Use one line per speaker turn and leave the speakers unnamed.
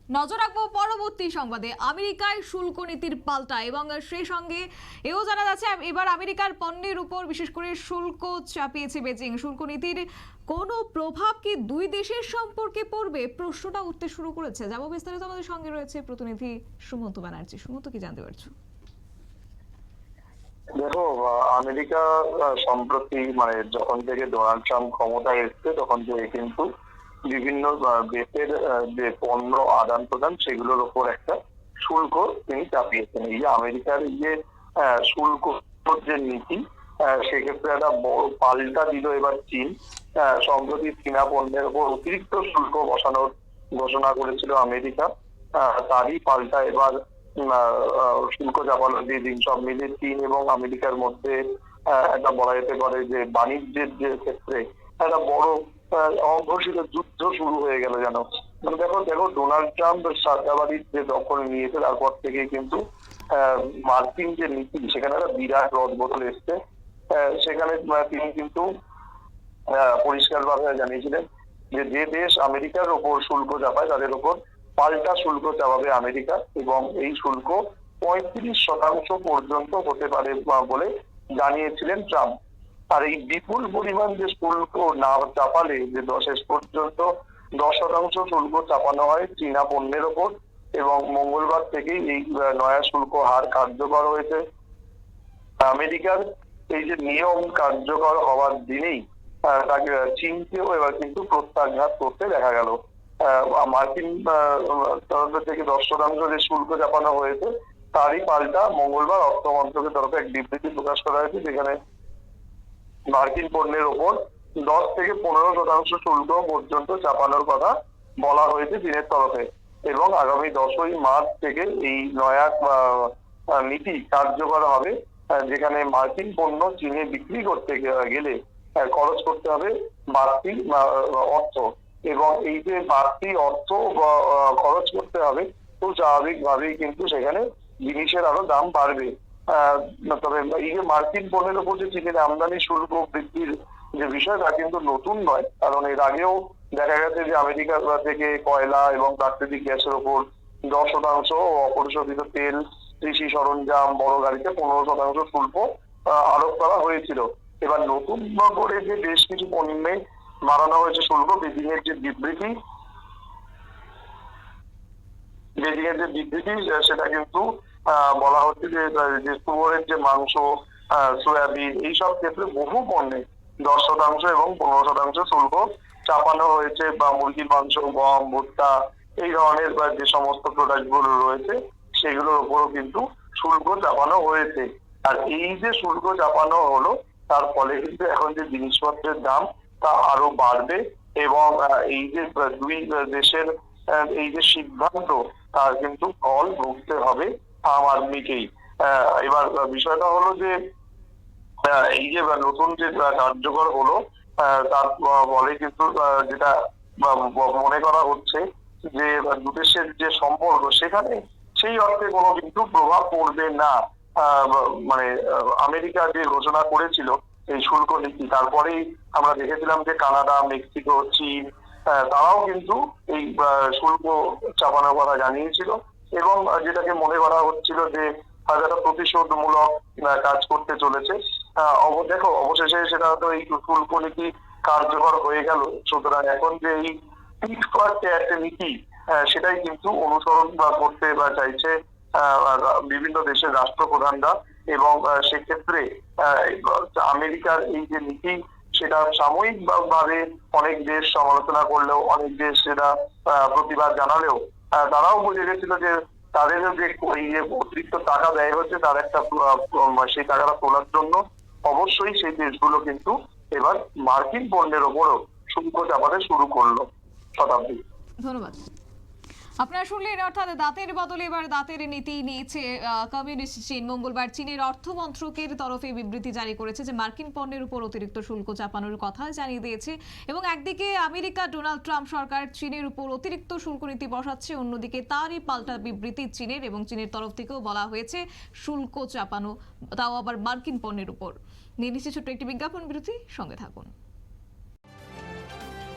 নজর রাখবো পরবর্তী সংবাদে। আমেরিকায় শুল্ক নীতির পাল্টা এবং সেই সঙ্গে এও জানা যাচ্ছে এবার আমেরিকার পণ্যের উপর বিশেষ করে শুল্ক চাপিয়েছে বেজিং। শুল্ক নীতির কোনো প্রভাব কি দুই দেশের সম্পর্কে পড়বে, প্রশ্নটা উঠতে শুরু করেছে। যাবো বিস্তারিত, আমাদের সঙ্গে রয়েছে প্রতিনিধি সুমন্ত ব্যানার্জি। সুমন্ত, কি জানতে পারছো?
দেখো, আমেরিকা সম্প্রতি যখন থেকে ডোনাল্ড ট্রাম্প ক্ষমতায় এসছে তখন থেকে কিন্তু বিভিন্ন দেশের যে পণ্য আদান প্রদান সেগুলোর উপর একটা শুল্ক তিনি চাপিয়েছেন। এই যে আমেরিকার এই যে শুল্ক যে নীতি, সেক্ষেত্রে একটা বড় পাল্টা দিল এবার চীন। সম্প্রতি চীনা পণ্যের উপর অতিরিক্ত শুল্ক বসানোর ঘোষণা করেছিল আমেরিকা। তারই পাল্টা এবার শুল্ক চাপানো দিয়ে দিন। সব মিলিয়ে চীন এবং আমেরিকার মধ্যে একটা বলা যেতে পারে যে বাণিজ্যের যে ক্ষেত্রে একটা বড় অঘোষিত যুদ্ধ শুরু হয়ে গেল যেন। দেখো দেখো, ডোনাল্ড ট্রাম্প সরকারবাড়ির যে দখল নিয়েছে তারপর থেকে কিন্তু মার্কিন যে নীতি সেখানে একটা বিরাট রদবদল এসছে। সেখানে তিনি কিন্তু পরিষ্কার ভাবে জানিয়েছিলেন যে যে দেশ আমেরিকার ওপর শুল্ক চাপায় তাদের ওপর পাল্টা শুল্ক চাপাবে আমেরিকা, এবং এই শুল্ক 35% পর্যন্ত হতে পারে বলে জানিয়েছিলেন ট্রাম্প। আর এই বিপুল পরিমাণ যে শুল্ক না চাপালে যে শেষ পর্যন্ত 10% শুল্ক চাপানো হয় চীনা পণ্যের ওপর, এবং মঙ্গলবার থেকেই এই নয়া শুল্ক হার কার্যকর হয়েছে। আমেরিকার এই যে নিয়ম কার্যকর হওয়ার দিনেই তাকে চীনকেও এবার কিন্তু প্রত্যাঘাত করতে দেখা গেল। মার্কিন তরফ থেকে 10% যে শুল্ক চাপানো হয়েছে তারই পাল্টা মঙ্গলবার অর্থ মন্ত্রকের তরফে এক বিবৃতি প্রকাশ করা হয়েছে, যেখানে মার্কিন পণ্যের ওপর 10 থেকে 15% শুল্ক পর্যন্ত চাপানোর কথা বলা হয়েছে চীনের তরফে। এবং আগামী 10ই মার্চ থেকে এই নয়া নীতি কার্যকর হবে, যেখানে মার্কিন পণ্য চীনে বিক্রি করতে গেলে খরচ করতে হবে বাড়তি অর্থ, এবং এই যে বাড়তি অর্থ খরচ করতে হবে খুব স্বাভাবিকভাবেই কিন্তু সেখানে জিনিসের আরো দাম বাড়বে। তবে এই যে মার্কিন পণ্যের উপর যে চীনের আমদানি শুল্ক বৃদ্ধির যে বিষয় তা কিন্তু নতুন নয়, কারণ এর আগেও দেখা গেছে যে আমেরিকা থেকে কয়লা এবং প্রাকৃতিক গ্যাসের উপর 10% ও অপরিশোধিত তেল, কৃষি সরঞ্জাম, বড় গাড়িতে 15% শুল্ক আরোপ করা হয়েছিল। এবার নতুন করে যে বেশ কিছু পণ্যে বাড়ানো হয়েছে শুল্ক, বেজিং এর যে বিবৃতি সেটা কিন্তু বলা হচ্ছে যে শুয়োরের যে মাংস, সয়াবিন, এইসব ক্ষেত্রে বহু পণ্যে 10% এবং 15% শুল্ক চাপানো হয়েছে, বা মুরগির মাংস, গম, ভুট্টা, এই ধরনের যে সমস্ত প্রোডাক্ট গুলো রয়েছে সেগুলোর উপরও কিন্তু শুল্ক চাপানো হয়েছে। আর এই যে শুল্ক চাপানো হলো তার ফলে কিন্তু এখন যে জিনিসপত্রের দাম তা আরো বাড়বে, এবং এই যে দুই দেশের এই যে সিদ্ধান্ত তার কিন্তু ফল ভুগতে হবে আম আদমিকেই। এবার বিষয়টা হলো যে এই যে নতুন যে কার্যকর হলো তার বলে কিন্তু যেটা মনে করা হচ্ছে যে দুদেশের যে সম্পর্ক সেখানে সেই অর্থে কোনো কিন্তু প্রভাব পড়বে না। আমেরিকা যে ঘোষণা করেছিল এই শুল্ক নীতি, তারপরেই আমরা দেখেছিলাম যে কানাডা, মেক্সিকো, চীন তারাও কিন্তু এই শুল্ক চাপানোর কথা জানিয়েছিল, এবং যেটাকে মনে করা হচ্ছিল যে একটা প্রতিশোধমূলক কাজ করতে চলেছে। দেখো, অবশেষে সেটা তো এই শুল্ক নীতি কার্যকর হয়ে গেল। সুতরাং এখন যে এই একটা নীতি সেটাই কিন্তু অনুসরণ করতে চাইছে বিভিন্ন দেশের রাষ্ট্রপ্রধানরা, এবং সেক্ষেত্রে আমেরিকার এই যে নীতি সেটা সাময়িক ভাবে অনেক দেশ সমালোচনা করলেও, অনেক দেশ সেটা প্রতিবাদ জানালেও তারাও বুঝে গেছিল যে তাদের যে এই যে অতিরিক্ত টাকা ব্যয় হচ্ছে তার একটা সেই টাকাটা তোলার জন্য অবশ্যই সেই দেশগুলো কিন্তু এবার মার্কিন পণ্যের ওপরও শুল্ক চাপাতে শুরু করলো। শতাব্দী,
ধন্যবাদ। আপনারা শুনলেন, অর্থাৎ দাঁতের বদলে এবার দাঁতের নীতি নিয়েছে কমিউনিস্ট চীন। মঙ্গলবার চীনের অর্থ মন্ত্রকের তরফে বিবৃতি জারি করেছে যে মার্কিন পণ্যের উপর অতিরিক্ত শুল্ক চাপানোর কথা জানিয়ে দিয়েছে, এবং একদিকে আমেরিকা ডোনাল্ড ট্রাম্প সরকার চীনের উপর অতিরিক্ত শুল্ক নীতি বসাচ্ছে, অন্যদিকে তারই পাল্টা বিবৃতি চীনের, এবং চীনের তরফ থেকেও বলা হয়েছে শুল্ক চাপানো, তাও আবার মার্কিন পণ্যের উপর। নিয়ে নিচ্ছে ছোট্ট একটি বিজ্ঞাপন বিরতি, সঙ্গে থাকুন।